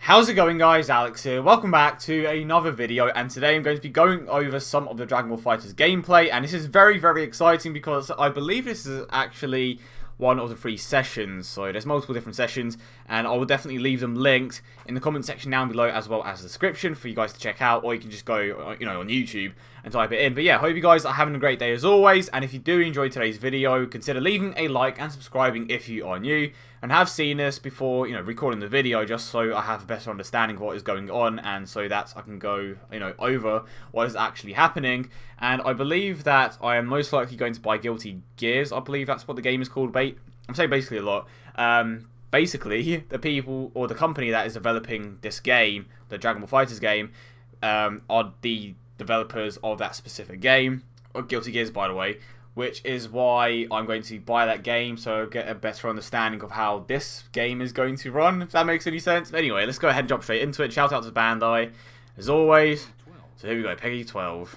How's it going, guys? Alex here. Welcome back to another video, and today I'm going to be going over some of the Dragon Ball FighterZ gameplay, and this is very, very exciting because I believe this is actually one of the 3 sessions. So there's multiple different sessions, and I will definitely leave them linked in the comment section down below as well as the description for you guys to check out, or you can just go, on YouTube and type it in. But yeah, hope you guys are having a great day as always, and if you do enjoy today's video, consider leaving a like and subscribing if you are new and have seen this before, recording the video, just so I have a better understanding of what is going on, and so that I can go, over what is actually happening. And I believe that I am most likely going to buy Guilty Gears. I believe that's what the game is called. I'm saying basically a lot. Basically, the people or the company that is developing this game, the Dragon Ball FighterZ game, are the developers of that specific game, or Guilty Gears, by the way. Which is why I'm going to buy that game, so I get a better understanding of how this game is going to run, if that makes any sense. But anyway, let's go ahead and jump straight into it. Shout out to Bandai, as always. So here we go, Peggy 12.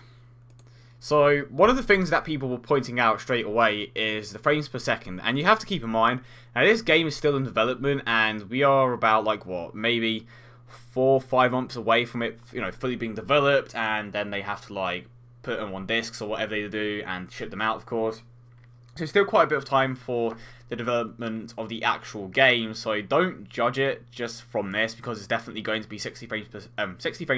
So one of the things that people were pointing out straight away is the frames per second. And you have to keep in mind, now this game is still in development, and we are about, like, what, maybe 4 or 5 months away from it, fully being developed, and then they have to, like, put them on discs or whatever they do and ship them out, of course. So still quite a bit of time for the development of the actual game, so don't judge it just from this, because it's definitely going to be 60 frames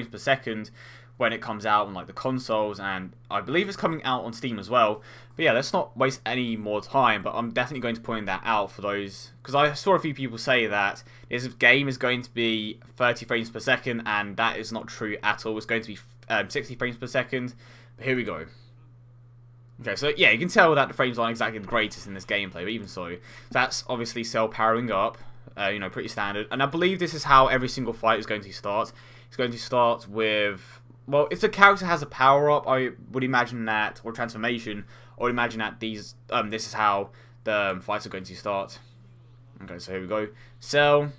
per second when it comes out on, like, the consoles, and I believe it's coming out on Steam as well. But yeah, let's not waste any more time, but I'm definitely going to point that out for those, because I saw a few people say that this game is going to be 30 frames per second, and that is not true at all. It's going to be 60 frames per second. Here we go. Okay, so yeah, you can tell that the frames aren't exactly the greatest in this gameplay, but even so, that's obviously Cell powering up, pretty standard. And I believe this is how every single fight is going to start. It's going to start with, well, if the character has a power-up, I would imagine that, or transformation, I would imagine that this is how the fights are going to start. Okay, so here we go. Cell,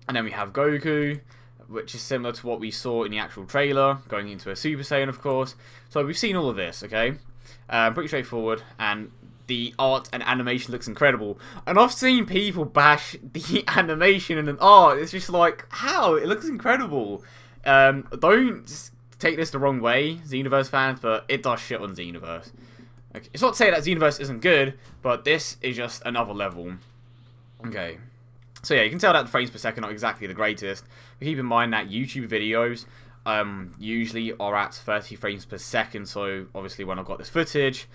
and then we have Goku, which is similar to what we saw in the actual trailer, going into a Super Saiyan, of course. So we've seen all of this, okay? Pretty straightforward, and the art and animation looks incredible. And I've seen people bash the animation and the art. It's just like, how? It looks incredible. Don't take this the wrong way, Xenoverse fans, but it does shit on Xenoverse. Okay. It's not to say that Xenoverse isn't good, but this is just another level. Okay. So yeah, you can tell that the frames per second are not exactly the greatest. But keep in mind that YouTube videos usually are at 30 frames per second. So obviously when I've got this footage,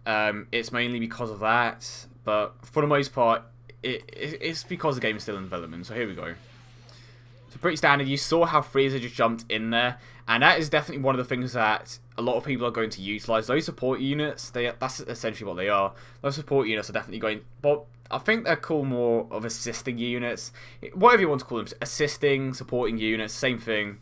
it's mainly because of that. But for the most part, it's because the game is still in development. So here we go. So pretty standard. You saw how Frieza just jumped in there. And that is definitely one of the things that a lot of people are going to utilize. Those support units, that's essentially what they are. Those support units are definitely going... Well, I think they're called more of assisting units. Whatever you want to call them. Assisting, supporting units, same thing.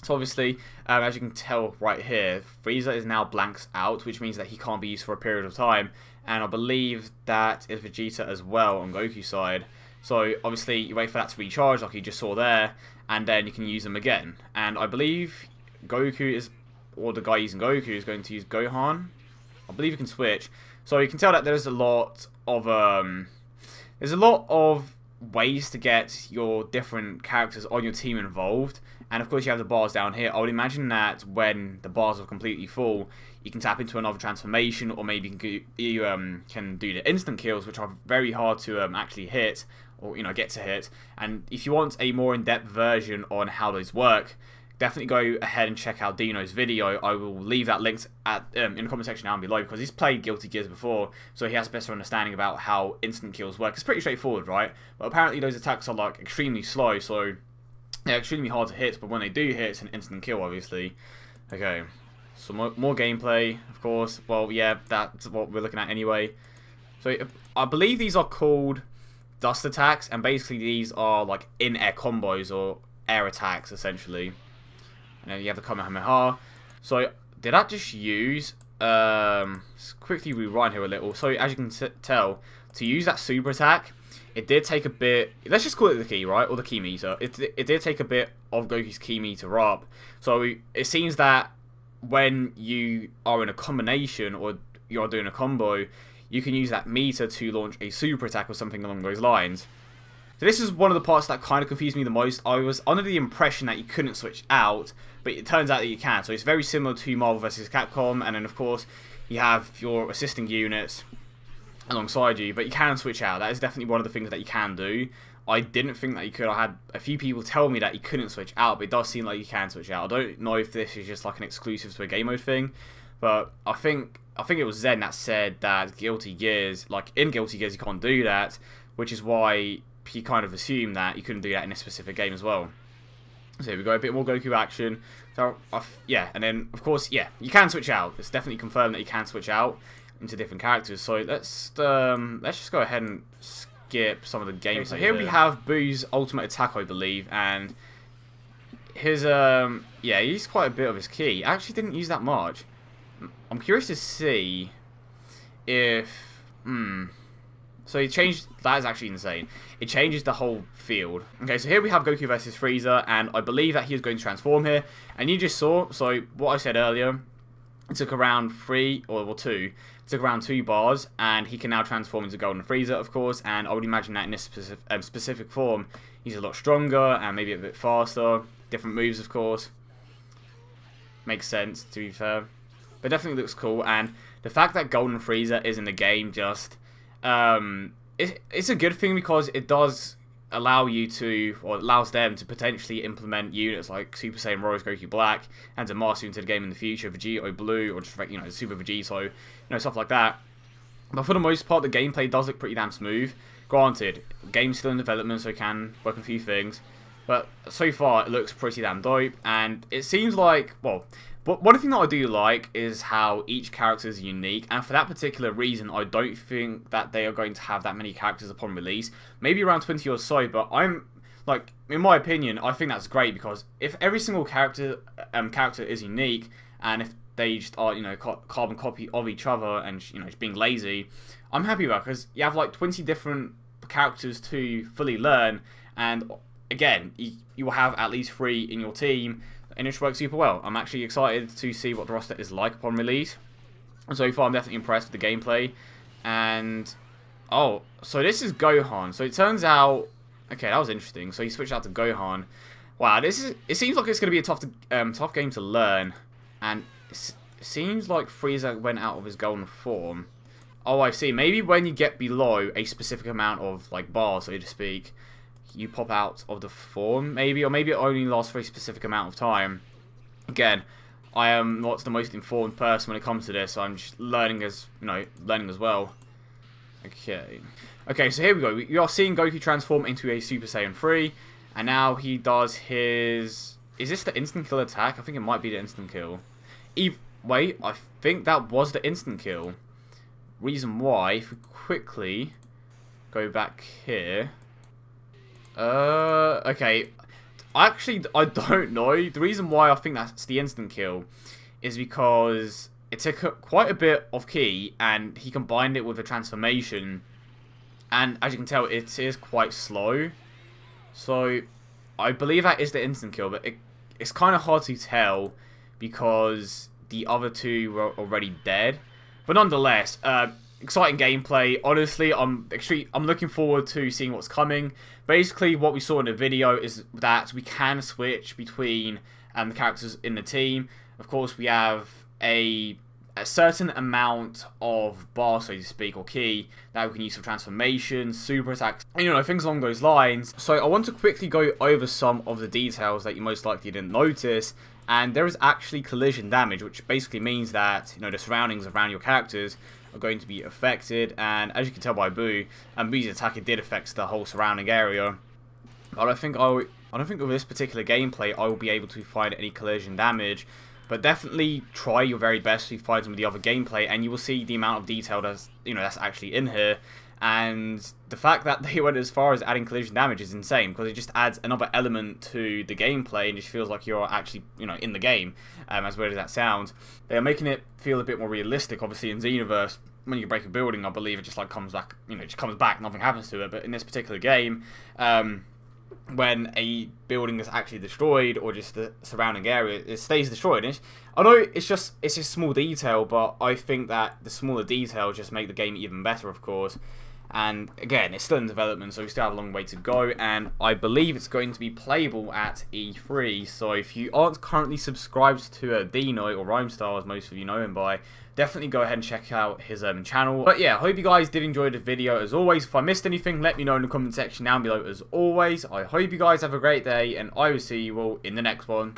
So obviously, as you can tell right here, Frieza is now blanked out, which means that he can't be used for a period of time. And I believe that is Vegeta as well on Goku's side. So obviously, you wait for that to recharge like you just saw there, and then you can use them again. And I believe Goku is, or the guy using Goku is going to use Gohan. I believe you can switch. So you can tell that there's a lot of ways to get your different characters on your team involved. And of course you have the bars down here. I would imagine that when the bars are completely full, you can tap into another transformation, or maybe you can do the instant kills, which are very hard to actually hit, or get to hit. And if you want a more in-depth version on how those work, definitely go ahead and check out Dino's video. I will leave that linked in the comment section down below, because he's played Guilty Gears before, so he has a better understanding about how instant kills work. It's pretty straightforward, right? But apparently those attacks are, like, extremely slow, so they're extremely hard to hit, but when they do hit, it's an instant kill, obviously. Okay, so more gameplay, of course. Well, yeah, that's what we're looking at anyway. So I believe these are called dust attacks, and basically these are like in-air combos or air attacks, essentially. And then you have the Kamehameha. So did that just use... let's quickly rewind here a little. So as you can tell, to use that super attack, it did take a bit... Let's just call it the ki, right? Or the ki meter. It did take a bit of Goku's ki meter up. So it seems that when you are in a combination, or you're doing a combo, you can use that meter to launch a super attack or something along those lines. So this is one of the parts that kind of confused me the most. I was under the impression that you couldn't switch out, but it turns out that you can. So it's very similar to Marvel vs. Capcom, and then of course you have your assisting units alongside you, but you can switch out. That is definitely one of the things that you can do. I didn't think that you could. I had a few people tell me that you couldn't switch out, but it does seem like you can switch out. I don't know if this is just like an exclusive to a game mode thing, but I think it was Zen that said that Guilty Gears, like in Guilty Gears, you can't do that, which is why he kind of assumed that you couldn't do that in this specific game as well. So here we go, a bit more Goku action. So yeah, and then of course, yeah, you can switch out. It's definitely confirmed that you can switch out into different characters. So let's just go ahead and skip some of the games. So here we have Boo's ultimate attack, I believe, and his yeah, he used quite a bit of his ki. I actually didn't use that much. I'm curious to see if so he changed. That is actually insane. It changes the whole field. Okay, so here we have Goku versus Frieza, and I believe that he is going to transform here. And you just saw, so what I said earlier, it took around 2. It took around 2 bars, and he can now transform into Golden Frieza, of course. And I would imagine that in this specific form, he's a lot stronger and maybe a bit faster. Different moves, of course. Makes sense, to be fair. But definitely looks cool, and the fact that Golden Frieza is in the game just it's a good thing, because it does allow you to, or allows them to potentially implement units like Super Saiyan Rose, Goku Black, and Zamasu into the game in the future, Vegito Blue, or just, you know, Super Vegito, you know, stuff like that. But for the most part, the gameplay does look pretty damn smooth. Granted, the game's still in development, so it can work on a few things. But so far, it looks pretty damn dope, and it seems like, well, but one thing that I do like is how each character is unique, and for that particular reason, I don't think that they are going to have that many characters upon release. Maybe around 20 or so, but I'm, like, in my opinion, I think that's great, because if every single character is unique, and if they just are, you know, carbon copy of each other, and, you know, just being lazy, I'm happy about it, because you have, like, 20 different characters to fully learn, and again, you will have at least 3 in your team, and it works super well. I'm actually excited to see what the roster is like upon release. And so far, I'm definitely impressed with the gameplay. And oh, so this is Gohan. So it turns out, okay, that was interesting. So he switched out to Gohan. Wow, it seems like it's going to be a tough game to learn. And it seems like Frieza went out of his golden form. Oh, I see. Maybe when you get below a specific amount of, like, bars, so to speak, you pop out of the form, maybe, or maybe it only lasts for a specific amount of time. Again, I am not the most informed person when it comes to this, so I'm just learning as, you know, learning as well. Okay, so here we go. We are seeing Goku transform into a Super Saiyan 3, and now he does his... Is this the instant kill attack? I think it might be the instant kill. Wait, I think that was the instant kill. Reason why, if we quickly go back here... okay. Actually, I don't know. The reason why I think that's the instant kill is because it took quite a bit of ki, and he combined it with a transformation. And as you can tell, it is quite slow. So, I believe that is the instant kill, but it's kind of hard to tell because the other 2 were already dead. But nonetheless, exciting gameplay. Honestly, I'm looking forward to seeing what's coming. Basically, what we saw in the video is that we can switch between the characters in the team. Of course, we have a certain amount of bar, so to speak, or ki, that we can use for transformations, super attacks, and, you know, things along those lines. So I want to quickly go over some of the details that you most likely didn't notice. And there is actually collision damage, which basically means that, you know, the surroundings around your characters are going to be affected, and as you can tell by Boo, Boo's attack, it did affect the whole surrounding area. But I don't think with this particular gameplay I will be able to find any collision damage, but definitely try your very best to find some of the other gameplay, and you will see the amount of detail that's, you know, that's actually in here. And the fact that they went as far as adding collision damage is insane, because it just adds another element to the gameplay and just feels like you're actually, you know, in the game, as weird as that sounds. They are making it feel a bit more realistic. Obviously in Xenoverse, when you break a building, I believe it just like comes back, you know, it just comes back, nothing happens to it. But in this particular game, when a building is actually destroyed, or just the surrounding area, it stays destroyed. And I know it's just small detail, but I think that the smaller details just make the game even better, of course. And again, it's still in development, so we still have a long way to go, and I believe it's going to be playable at E3. So if you aren't currently subscribed to Dino, or Rhymestar as most of you know him by, definitely go ahead and check out his channel. But yeah, I hope you guys did enjoy the video. As always, if I missed anything, let me know in the comment section down below. As always, I hope you guys have a great day, and I will see you all in the next one.